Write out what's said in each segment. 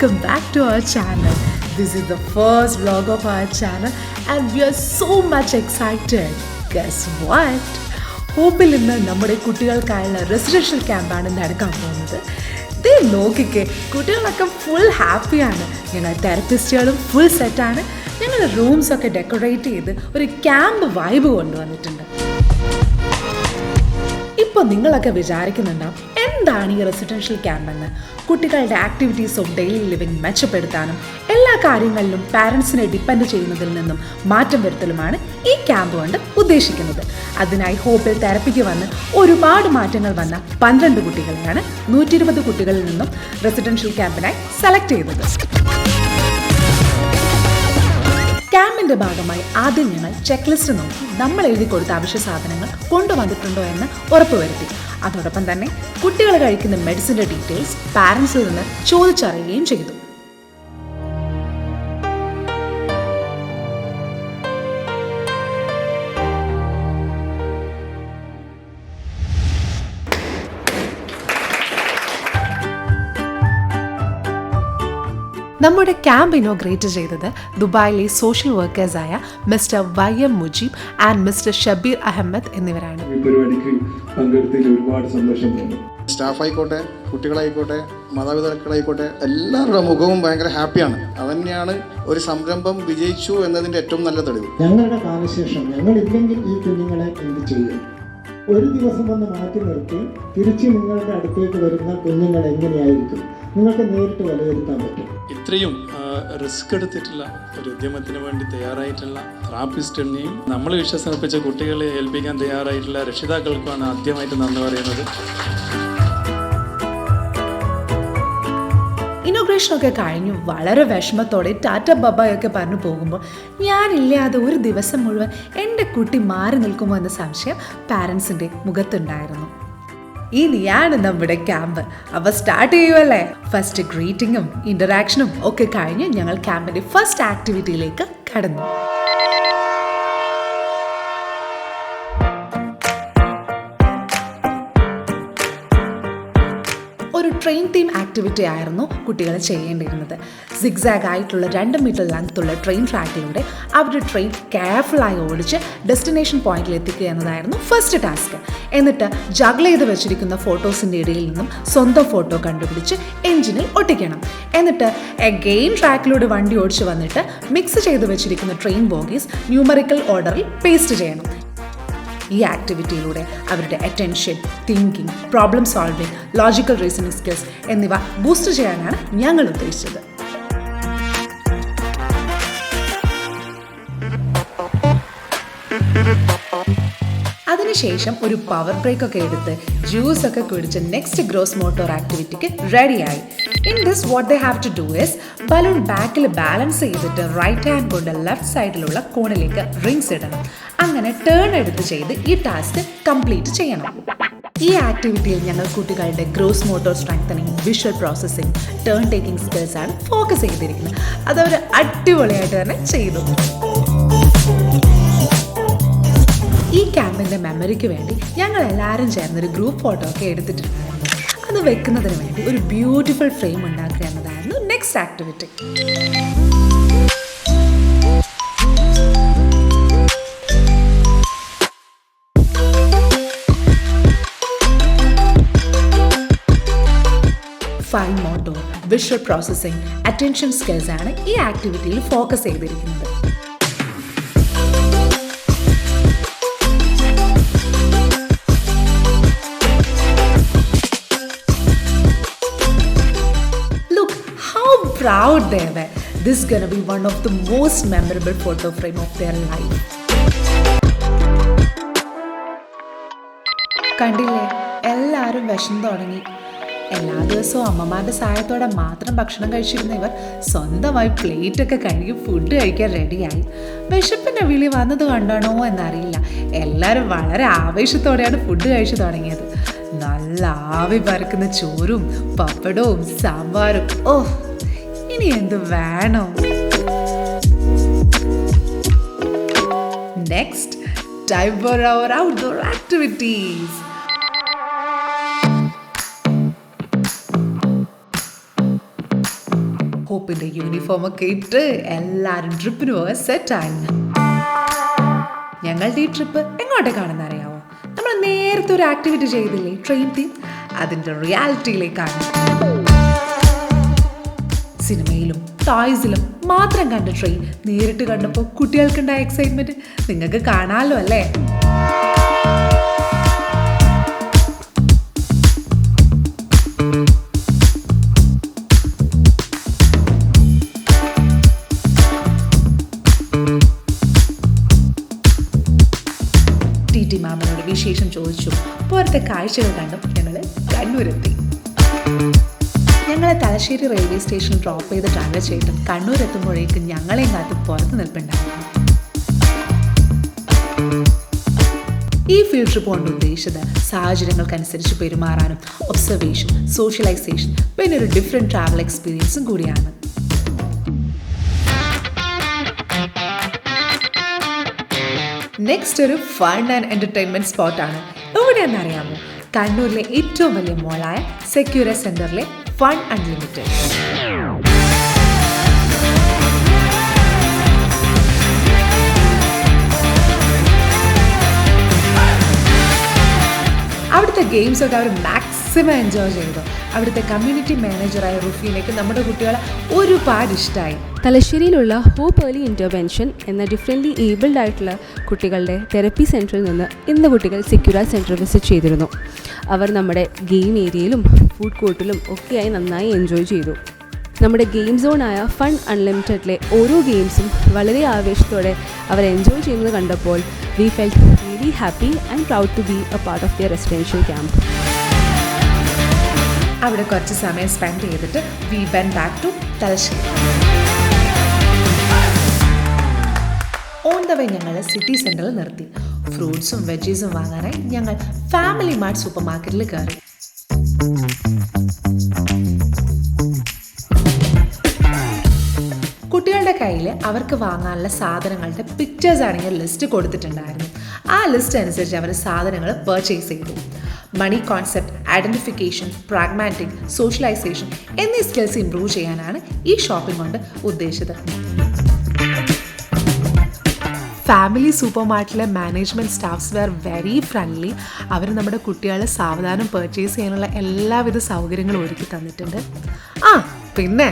welcome back to our channel. This is the first vlog of our channel and we are so much excited. Guess what? ഹോപ്പിൽ നിന്ന് നമ്മുടെ കുട്ടികൾക്കായുള്ള residential ക്യാമ്പാണ് നടക്കാൻ പോകുന്നത്. ഇത് നോക്കിക്കേ, കുട്ടികളൊക്കെ ഫുൾ ഹാപ്പിയാണ്. ഞങ്ങൾ തെറപ്പിസ്റ്റുകളും ഫുൾ സെറ്റാണ്. ഞങ്ങൾ റൂംസൊക്കെ ഡെക്കറേറ്റ് ചെയ്ത് ഒരു ക്യാമ്പ് വൈബ് കൊണ്ടുവന്നിട്ടുണ്ട്. ഇപ്പോൾ നിങ്ങളൊക്കെ വിചാരിക്കുന്നുണ്ടാവും എന്താണ് ഈ റെസിഡൻഷ്യൽ ക്യാമ്പെന്ന്. കുട്ടികളുടെ ആക്ടിവിറ്റീസ് ഓഫ് ഡെയിലി ലിവിങ് മെച്ചപ്പെടുത്താനും എല്ലാ കാര്യങ്ങളിലും പാരൻസിനെ ഡിപ്പെൻഡ് ചെയ്യുന്നതിൽ നിന്നും മാറ്റം വരുത്തലുമാണ് ഈ ക്യാമ്പ് കൊണ്ട് ഉദ്ദേശിക്കുന്നത്. അതിനായി ഹോപ്പിൽ തെറപ്പിക്ക് വന്ന് ഒരുപാട് മാറ്റങ്ങൾ വന്ന 12 കുട്ടികളെയാണ് 120 കുട്ടികളിൽ നിന്നും റെസിഡൻഷ്യൽ ക്യാമ്പിനായി സെലക്ട് ചെയ്തത്. ക്യാമ്പിൻ്റെ ഭാഗമായി ആദ്യം ഞങ്ങൾ ചെക്ക് ലിസ്റ്റ് നോക്കി നമ്മൾ എഴുതി കൊടുത്ത അവശ്യ സാധനങ്ങൾ കൊണ്ടുവന്നിട്ടുണ്ടോ എന്ന് ഉറപ്പുവരുത്തി. അതോടൊപ്പം തന്നെ കുട്ടികൾ കഴിക്കുന്ന മെഡിസിൻ്റെ ഡീറ്റെയിൽസ് പാരൻസിൽ നിന്ന് ചോദിച്ചറിയുകയും ചെയ്തു. നമ്മുടെ ക്യാമ്പ് ഇനോഗ്രേറ്റ് ചെയ്തത് ദുബായിലെ സോഷ്യൽ വർക്കേഴ്സായ mister YM Mujeeb and mister Shabeer Ahmed എന്നിവരാണ്. ഒരുപാട് സന്തോഷം തോന്നുന്നു. സ്റ്റാഫ് ആയിക്കോട്ടെ, കുട്ടികളായിക്കോട്ടെ, മാതാപിതാക്കളായിക്കോട്ടെ, എല്ലാവരുടെ മുഖവും ഭയങ്കര ഹാപ്പിയാണ്. അതന്നെയാണ് ഒരു സംരംഭം വിജയിച്ചു എന്നതിൻ്റെ ഏറ്റവും നല്ല തെളിവ്. ഞങ്ങളുടെ കാലശേഷം ഞങ്ങളില്ലെങ്കിൽ ഈ കുഞ്ഞുങ്ങളെ എന്ത് ചെയ്യും? ഒരു ദിവസം ഒന്ന് മാറ്റി നിർത്തി തിരിച്ച് നിങ്ങളുടെ അടുത്തേക്ക് വരുന്ന കുഞ്ഞുങ്ങൾ എങ്ങനെയായിരിക്കും നിങ്ങൾക്ക് നേരിട്ട് വിലയിരുത്താൻ പറ്റും. ഇത്രയും റിസ്ക് എടുത്തിട്ടുള്ള ഒരു ഉദ്യമത്തിന് വേണ്ടി തയ്യാറായിട്ടുള്ള തെറാപ്പിസ്റ്റിനെയും നമ്മൾ വിശ്വസിച്ച കുട്ടികളെ ഏൽപ്പിക്കാൻ തയ്യാറായിട്ടുള്ള രക്ഷിതാക്കൾക്കാണ് ആദ്യമായിട്ട് നന്ദി പറയുന്നത്. ഇനോഗ്രേഷനൊക്കെ കഴിഞ്ഞു വളരെ വിഷമത്തോടെ ടാറ്റ ബബായൊക്കെ പറഞ്ഞു പോകുമ്പോൾ ഞാനില്ലാതെ ഒരു ദിവസം മുഴുവൻ എൻ്റെ കുട്ടി മാറി നിൽക്കുമോ എന്ന സംശയം പാരൻസിൻ്റെ മുഖത്തുണ്ടായിരുന്നു. ഇനിയാണ് നമ്മുടെ ക്യാമ്പ്. അപ്പോൾ സ്റ്റാർട്ട് ചെയ്യുമല്ലേ? ഫസ്റ്റ് ഗ്രീറ്റിങ്ങും ഇൻ്ററാക്ഷനും ഒക്കെ കഴിഞ്ഞ് ഞങ്ങൾ ക്യാമ്പിൻ്റെ ഫസ്റ്റ് ആക്ടിവിറ്റിയിലേക്ക് കടന്നു. ഒരു ട്രെയിൻ തീം ആക്ടിവിറ്റി ആയിരുന്നു കുട്ടികൾ ചെയ്യേണ്ടിയിരുന്നത്. സിഗ്സാഗ് ആയിട്ടുള്ള 2 മീറ്റർ ലെങ്ത്തുള്ള ട്രെയിൻ ട്രാക്കിലൂടെ അവരുടെ ട്രെയിൻ കെയർഫുള്ളായി ഓടിച്ച് ഡെസ്റ്റിനേഷൻ പോയിന്റിൽ എത്തിക്കുക എന്നതായിരുന്നു ഫസ്റ്റ് ടാസ്ക്. എന്നിട്ട് ജഗ്ൽ ചെയ്ത് വെച്ചിരിക്കുന്ന ഫോട്ടോസിൻ്റെ ഇടയിൽ നിന്നും സ്വന്തം ഫോട്ടോ കണ്ടുപിടിച്ച് എഞ്ചിനിൽ ഒട്ടിക്കണം. എന്നിട്ട് എഗെയിൻ ട്രാക്കിലൂടെ വണ്ടി ഓടിച്ച് വന്നിട്ട് മിക്സ് ചെയ്ത് വെച്ചിരിക്കുന്ന ട്രെയിൻ ബോഗീസ് ന്യൂമറിക്കൽ ഓർഡറിൽ പേസ്റ്റ് ചെയ്യണം. ഈ ആക്ടിവിറ്റിയിലൂടെ അവരുടെ attention, thinking, problem solving, logical reasoning skills എന്നിവ ബൂസ്റ്റ് ചെയ്യാനാണ് ഞങ്ങൾ ഉദ്ദേശിച്ചത്. അതിനുശേഷം ഒരു പവർ ബ്രേക്ക് ഒക്കെ എടുത്ത് ജ്യൂസ് ഒക്കെ കുടിച്ച് നെക്സ്റ്റ് ഗ്രോസ് മോട്ടോർ ആക്ടിവിറ്റിക്ക് റെഡിയായി. In this what they have to do is balloon ബാക്കിൽ ബാലൻസ് ചെയ്തിട്ട് റൈറ്റ് ഹാൻഡ് കൊണ്ട് ലെഫ്റ്റ് സൈഡിലുള്ള കോണിലേക്ക് റിങ്സ് ഇടണം. അങ്ങനെ ടേൺ എടുത്ത് ചെയ്ത് ഈ ടാസ്ക് കംപ്ലീറ്റ് ചെയ്യണം. ഈ ആക്ടിവിറ്റിയിൽ ഞങ്ങൾ കുട്ടികളുടെ gross motor strengthening, visual processing, turn taking skills ആണ് ഫോക്കസ് ചെയ്തിരിക്കുന്നത്. അതവർ അടിപൊളിയായിട്ട് തന്നെ ചെയ്തു. ഈ ക്യാമ്പിൻ്റെ മെമ്മറിക്ക് വേണ്ടി ഞങ്ങൾ എല്ലാവരും ചേർന്നൊരു ഗ്രൂപ്പ് ഫോട്ടോ ഒക്കെ എടുത്തിട്ടുണ്ടായിരുന്നു. അത് വെക്കുന്നതിന് വേണ്ടി ഒരു ബ്യൂട്ടിഫുൾ ഫ്രെയിം ഉണ്ടാക്കുക എന്നതായിരുന്നു next activity. Fine motor, visual processing, attention skills ആണ് ഈ ആക്ടിവിറ്റിയിൽ ഫോക്കസ് ചെയ്തിരിക്കുന്നത്. Proud they were. This is gonna be one of the most memorable photo frame of their life. കണ്ടില്ലേ, എല്ലാവരും വിശന്ന് തുടങ്ങി. എല്ലാ ദിവസവും അമ്മമാരുടെ സഹായത്തോടെ മാത്രം ഭക്ഷണം കഴിച്ചിരുന്ന ഇവർ സ്വന്തമായി പ്ലേറ്റൊക്കെ കഴുകി ഫുഡ് കഴിക്കാൻ റെഡിയായി. വിശപ്പിൻ്റെ വിളി വന്നത് കണ്ടാണോ എന്നറിയില്ല, എല്ലാവരും വളരെ ആവേശത്തോടെയാണ് ഫുഡ് കഴിച്ചു തുടങ്ങിയത്. നല്ല ആവി പറക്കുന്ന ചോറും പപ്പടവും സാമ്പാറും, ഓ ഇനി എന്ത് വേണം? Next, time for our outdoor activities. ഹോപ്പിന്റെ യൂണിഫോം ഒക്കെ ഇട്ട് എല്ലാവരും ട്രിപ്പിന് പോകാൻ സെറ്റായി. ഞങ്ങളുടെ ഈ ട്രിപ്പ് എങ്ങോട്ടേക്കാണെന്ന് അറിയാമോ? നമ്മൾ നേരത്തെ ഒരു ആക്ടിവിറ്റി ചെയ്തില്ലേ, ട്രെയിൻ തീം, അതിന്റെ റിയാലിറ്റിയിലേക്കാണ്. സിനിമയിലും ടോയ്സിലും മാത്രം കണ്ട ട്രെയിൻ നേരിട്ട് കണ്ടപ്പോൾ കുട്ടികൾക്കുണ്ടായ എക്സൈറ്റ്മെന്റ് നിങ്ങൾക്ക് കാണാമല്ലോ അല്ലേ? ടി മാമനോട് വിശേഷം ചോദിച്ചു. പുറത്തെ കാഴ്ചകൾ കണ്ടും ഞങ്ങൾ കണ്ണൂരെത്തി. ഞങ്ങളെ തലശ്ശേരി റെയിൽവേ സ്റ്റേഷനിൽ ഡ്രോപ്പ് ചെയ്ത് ഡ്രൈവർ ചേട്ടൻ കണ്ണൂരെത്തുമ്പോഴേക്കും ഞങ്ങളെയും കാത്ത് പുറത്ത് നിൽപ്പുണ്ടായിരുന്നു. ഈ ഫീൽഡ് ട്രിപ്പ് കൊണ്ട് ഉദ്ദേശിച്ചത് സാഹചര്യങ്ങൾക്കനുസരിച്ച് പെരുമാറാനും ഒബ്സർവേഷൻ, സോഷ്യലൈസേഷൻ, പിന്നെ ഒരു ഡിഫറെൻറ്റ് ട്രാവൽ എക്സ്പീരിയൻസും കൂടിയാണ്. നെക്സ്റ്റ് ഒരു ഫൺ ആൻഡ് എൻ്റർടൈൻമെൻറ്റ് സ്പോട്ടാണ്. എവിടെയാണെന്നറിയാമോ? കണ്ണൂരിലെ ഏറ്റവും വലിയ മോളായ സെക്യൂര സെൻറ്ററിലെ ഫൺ അൺലിമിറ്റഡ്. അവിടുത്തെ ഗെയിംസ് ഒക്കെ അവർ മാക്സിമം എൻജോയ് ചെയ്തു. അവിടുത്തെ കമ്മ്യൂണിറ്റി മാനേജറായ റുഫീനയ്ക്ക് നമ്മുടെ കുട്ടികളെ ഒരുപാട് ഇഷ്ടമായി. തലശ്ശേരിയിലുള്ള ഹോപ്പ് ഏർലി ഇൻ്റർവെൻഷൻ എന്ന ഡിഫറെൻ്റ്ലി ഏബിൾഡ് ആയിട്ടുള്ള കുട്ടികളുടെ തെറപ്പി സെൻറ്ററിൽ നിന്ന് ഇന്ന് കുട്ടികൾ സെക്യൂര സെൻറ്റർ വിസിറ്റ് ചെയ്തിരുന്നു. അവർ നമ്മുടെ ഗെയിം ഏരിയയിലും ഫുഡ് കോർട്ടിലും ഒക്കെയായി നന്നായി എൻജോയ് ചെയ്തു. നമ്മുടെ ഗെയിം സോണായ ഫൺ അൺലിമിറ്റഡിലെ ഓരോ ഗെയിംസും വളരെ ആവേശത്തോടെ അവർ എൻജോയ് ചെയ്യുന്നത് കണ്ടപ്പോൾ we felt really happy and proud to be a part of their residential camp. അവിടെ കുറച്ച് സമയം സ്പെൻഡ് ചെയ്തിട്ട് we went back to Thalassery. On the way ഞങ്ങൾ സിറ്റി സെൻറ്ററിൽ നിർത്തി. ഫ്രൂട്ട്സും വെജീസും വാങ്ങാനായി ഞങ്ങൾ ഫാമിലി മാർട്ട് സൂപ്പർ മാർക്കറ്റിൽ കയറി. കുട്ടികളുടെ കയ്യിൽ അവർക്ക് വാങ്ങാനുള്ള സാധനങ്ങളുടെ പിക്ചേഴ്സ് ആണെങ്കിൽ ലിസ്റ്റ് കൊടുത്തിട്ടുണ്ടായിരുന്നു. ആ ലിസ്റ്റ് അനുസരിച്ച് അവർ സാധനങ്ങൾ പർച്ചേസ് ചെയ്തു. Money concept, identification, pragmatic, socialization എന്നീ സ്കിൽസ് ഇംപ്രൂവ് ചെയ്യാനാണ് ഈ ഷോപ്പിംഗ് കൊണ്ട് ഉദ്ദേശിച്ചത്. ഫാമിലി സൂപ്പർ മാർക്കറ്റിലെ management staffs were very friendly. അവർ നമ്മുടെ കുട്ടികളെ സാവധാനം പർച്ചേസ് ചെയ്യാനുള്ള എല്ലാവിധ സൗകര്യങ്ങളും ഒരുക്കി തന്നിട്ടുണ്ട്. പിന്നെ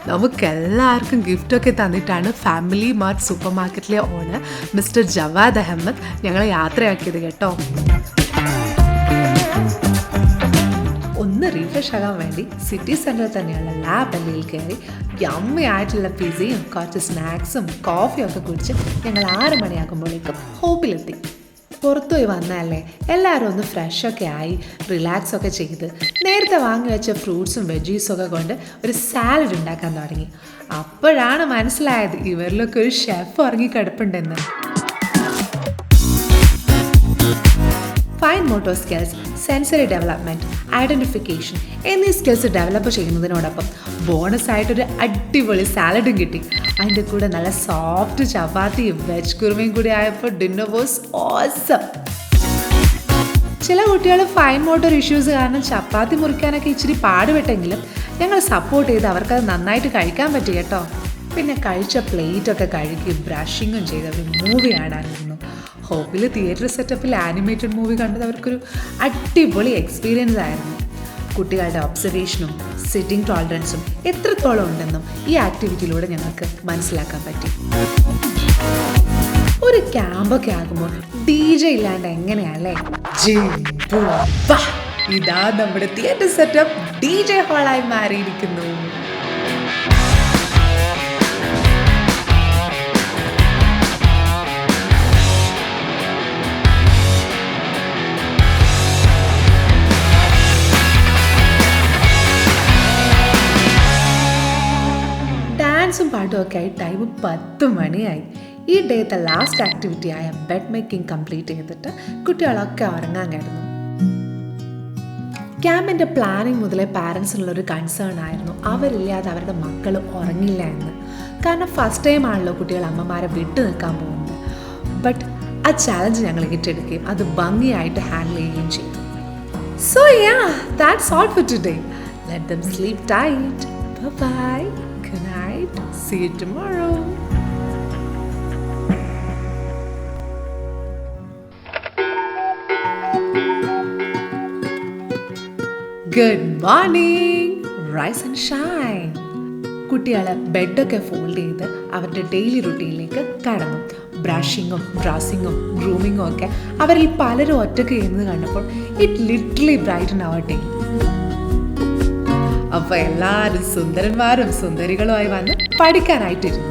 നമുക്കെല്ലാവർക്കും ഗിഫ്റ്റൊക്കെ തന്നിട്ടാണ് ഫാമിലി മാർട്ട് സൂപ്പർ മാർക്കറ്റിലെ ഓണർ മിസ്റ്റർ ജവാദ് അഹമ്മദ് ഞങ്ങളെ യാത്രയാക്കിയത് കേട്ടോ. ഒന്ന് റീഫ്രഷ് ആകാൻ വേണ്ടി സിറ്റി സെൻറ്ററിൽ തന്നെയുള്ള ലാബ് അല്ലയിൽ കയറി യമ്മയായിട്ടുള്ള പിസയും കുറച്ച് സ്നാക്സും കോഫിയും ഒക്കെ കുടിച്ച് ഞങ്ങൾ 6 മണിയാകുമ്പോഴേക്കും ഹോപ്പിലെത്തി. പുറത്തുപോയി വന്നതല്ലേ, എല്ലാവരും ഒന്ന് ഫ്രഷൊക്കെ ആയി റിലാക്സ് ഒക്കെ ചെയ്ത് നേരത്തെ വാങ്ങി വെച്ച ഫ്രൂട്ട്സും വെജീസും ഒക്കെ കൊണ്ട് ഒരു സാലഡ് ഉണ്ടാക്കാൻ തുടങ്ങി. അപ്പോഴാണ് മനസ്സിലായത് ഇവരിലൊക്കെ ഒരു ഷെഫ് ഉറങ്ങിക്കിടപ്പുണ്ടെന്ന്. Fine motor skills, sensory development, identification എന്നീ സ്കിൽസ് ഡെവലപ്പ് ചെയ്യുന്നതിനോടൊപ്പം ബോണസായിട്ടൊരു അടിപൊളി സാലഡും കിട്ടി. അതിൻ്റെ കൂടെ നല്ല സോഫ്റ്റ് ചപ്പാത്തിയും വെജ് കുറുമയും കൂടി ആയപ്പോൾ ഡിന്നർ വാസ് ഓസം. ചില കുട്ടികൾ ഫൈൻ മോട്ടോർ ഇഷ്യൂസ് കാരണം ചപ്പാത്തി മുറിക്കാനൊക്കെ ഇച്ചിരി പാടുപെട്ടെങ്കിലും ഞങ്ങൾ സപ്പോർട്ട് ചെയ്ത് അവർക്കത് നന്നായിട്ട് കഴിക്കാൻ പറ്റി കേട്ടോ. പിന്നെ കഴിച്ച പ്ലേറ്റൊക്കെ കഴുകി ബ്രഷിങ്ങും ചെയ്ത് അവർ മൂവി കാണാനിരുന്നു. ഹോപ്പിൽ തിയേറ്റർ സെറ്റപ്പിൽ ആനിമേറ്റഡ് മൂവി കണ്ടത് അവർക്കൊരു അടിപൊളി എക്സ്പീരിയൻസ് ആയിരുന്നു. കുട്ടികളുടെ ഒബ്സർവേഷനും സിറ്റിംഗ് ടോളറൻസും എത്രത്തോളം ഉണ്ടെന്നും ഈ ആക്ടിവിറ്റിയിലൂടെ ഞങ്ങൾക്ക് മനസ്സിലാക്കാൻ പറ്റി. ഒരു ക്യാമ്പൊക്കെ ആകുമ്പോൾ DJ ഇല്ലാണ്ട് എങ്ങനെയല്ലേ? ഇതാ നമ്മുടെ തിയേറ്റർ സെറ്റപ്പ് DJ ഹാളായി മാറിയിരിക്കുന്നു. ഡാൻസും പാട്ടും ഒക്കെ ആയി ടൈം 10 മണിയായി. ഈ ഡേത്തെ ലാസ്റ്റ് ആക്ടിവിറ്റി ആയ ബെഡ് മേക്കിംഗ് കംപ്ലീറ്റ് ചെയ്തിട്ട് കുട്ടികളൊക്കെ ഉറങ്ങാൻ കിടന്നു. ക്യാമ്പിൻ്റെ പ്ലാനിങ് മുതലേ പാരൻസിനുള്ളൊരു കൺസേൺ ആയിരുന്നു അവരില്ലാതെ അവരുടെ മക്കൾ ഉറങ്ങില്ല എന്ന്. കാരണം ഫസ്റ്റ് ടൈം ആണല്ലോ കുട്ടികൾ അമ്മമാരെ വിട്ടു നിൽക്കാൻ പോകുന്നത്. ബട്ട് ആ ചാലഞ്ച് ഞങ്ങൾ ഏറ്റെടുക്കുകയും അത് ഭംഗിയായിട്ട് ഹാൻഡിൽ ചെയ്യുകയും ചെയ്തു. So yeah, that's all for today. Let them sleep tight. Bye-bye. Good night. See you tomorrow. Good morning. Rise and shine. കുട്ടികൾ ബെഡൊക്കെ ഫോൾഡ് ചെയ്ത് അവരുടെ ഡെയിലി റുട്ടീനിലേക്ക് കടന്നു. ബ്രഷിങ്ങും ഡ്രസ്സിങ്ങും ഗ്രൂമിങ്ങും ഒക്കെ അവരിൽ പലരും ഒറ്റയ്ക്ക് ചെയ്യുന്നത് കണ്ടപ്പോൾ it literally brighten our day. അപ്പോൾ എല്ലാവരും സുന്ദരന്മാരും സുന്ദരികളുമായി വന്ന് പഠിക്കാനായിട്ടിരുന്നു.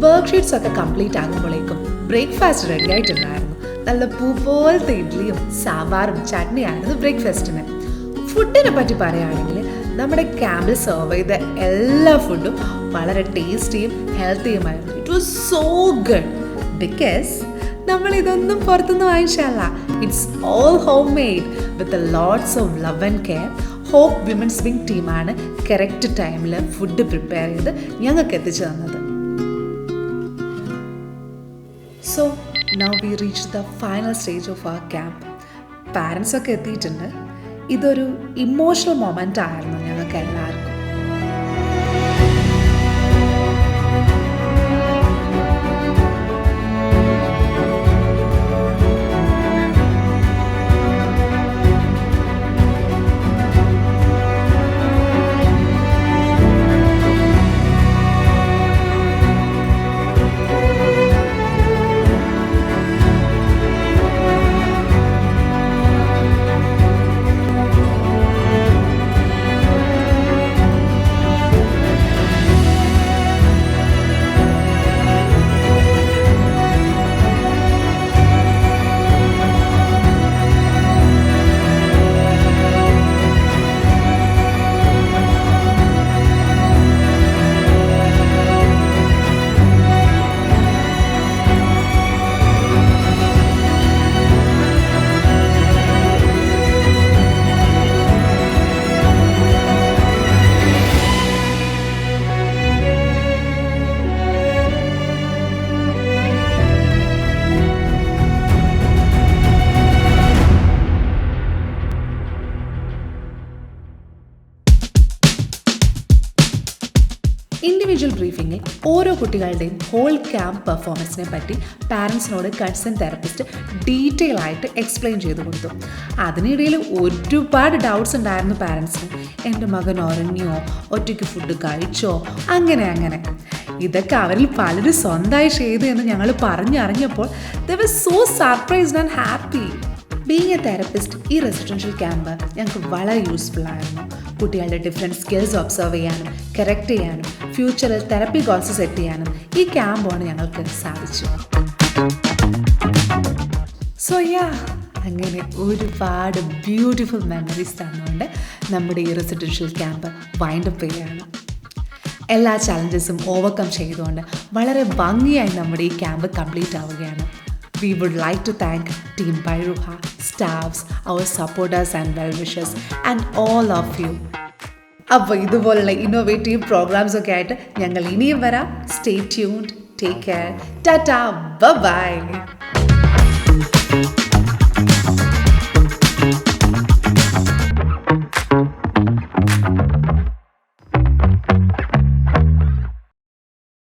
വർക്ക്ഷീറ്റ്സ് ഒക്കെ കംപ്ലീറ്റ് ആകുമ്പോഴേക്കും ബ്രേക്ക്ഫാസ്റ്റ് റെഡി ആയിട്ടുണ്ടായിരുന്നു. നല്ല പൂ പോലത്തെ ഇഡ്ഡലിയും സാമ്പാറും ചട്നിയായിരുന്നു ബ്രേക്ക്ഫാസ്റ്റിന്. ഫുഡിനെ പറ്റി പറയുകയാണെങ്കിൽ നമ്മുടെ ക്യാമ്പിൽ സെർവ് ചെയ്ത എല്ലാ ഫുഡും വളരെ ടേസ്റ്റിയും ഹെൽത്തിയുമായിരുന്നു. It was so good because നമ്മളിതൊന്നും പുറത്തുനിന്ന് വാങ്ങിച്ചല്ല. It's all homemade with lots of love and care. Hope women's wing ടീമാണ് കറക്റ്റ് ടൈമിൽ ഫുഡ് പ്രിപ്പയർ ചെയ്ത് ഞങ്ങൾക്ക് എത്തിച്ചു തന്നത്. So now we reach the final stage of our camp. Parents ഒക്കെ എത്തിയിട്ടുണ്ട്. ഇതൊരു ഇമോഷണൽ മൊമെൻ്റ് ആയിരുന്നു ഞങ്ങൾക്ക് എല്ലാവർക്കും. ഇൻഡിവിജ്വൽ ബ്രീഫിങ്ങിൽ ഓരോ കുട്ടികളുടെയും ഹോൾ ക്യാമ്പ് പെർഫോമൻസിനെ പറ്റി പാരൻസിനോട് കൺസേൺ തെറപ്പിസ്റ്റ് ഡീറ്റെയിൽ ആയിട്ട് എക്സ്പ്ലെയിൻ ചെയ്തു കൊടുത്തു. അതിനിടയിൽ ഒരുപാട് ഡൗട്ട്സ് ഉണ്ടായിരുന്നു പാരൻസിന്. എൻ്റെ മകൻ ഉറങ്ങിയോ, ഒറ്റയ്ക്ക് ഫുഡ് കഴിച്ചോ, അങ്ങനെ ഇതൊക്കെ അവരിൽ പലരും സ്വന്തമായി ചെയ്തു എന്ന് ഞങ്ങൾ പറഞ്ഞറിഞ്ഞപ്പോൾ they were so surprised and happy. Being A therapist ഈ റെസിഡൻഷ്യൽ ക്യാമ്പ് ഞങ്ങൾക്ക് വളരെ യൂസ്ഫുൾ ആയിരുന്നു. കുട്ടികളുടെ ഡിഫറെൻറ്റ് സ്കിൽസ് ഒബ്സർവ് ചെയ്യാനും കറക്റ്റ് ചെയ്യാനും ഫ്യൂച്ചറിൽ തെറപ്പി ഗോൾസ് സെറ്റ് ചെയ്യാനും ഈ ക്യാമ്പാണ് ഞങ്ങൾക്ക് സാധിച്ചു. സോ അങ്ങനെ ഒരുപാട് ബ്യൂട്ടിഫുൾ മെമ്മറീസ് തന്നുകൊണ്ട് നമ്മുടെ ഈ റെസിഡൻഷ്യൽ ക്യാമ്പ് വൈൻഡപ്പ് ചെയ്യുകയാണ്. എല്ലാ ചലഞ്ചസും ഓവർകം ചെയ്തുകൊണ്ട് വളരെ ഭംഗിയായി നമ്മുടെ ഈ ക്യാമ്പ് കംപ്ലീറ്റ് ആവുകയാണ്. We would like to thank Team Bairuha, staffs, our supporters and well-wishers and all of you. അപ്പോൾ ഇതുപോലുള്ള ഇന്നോവേറ്റീവ് പ്രോഗ്രാംസ് ഒക്കെ ആയിട്ട് ഞങ്ങൾ ഇനിയും വരാം. Stay tuned, take care, ta-ta, by.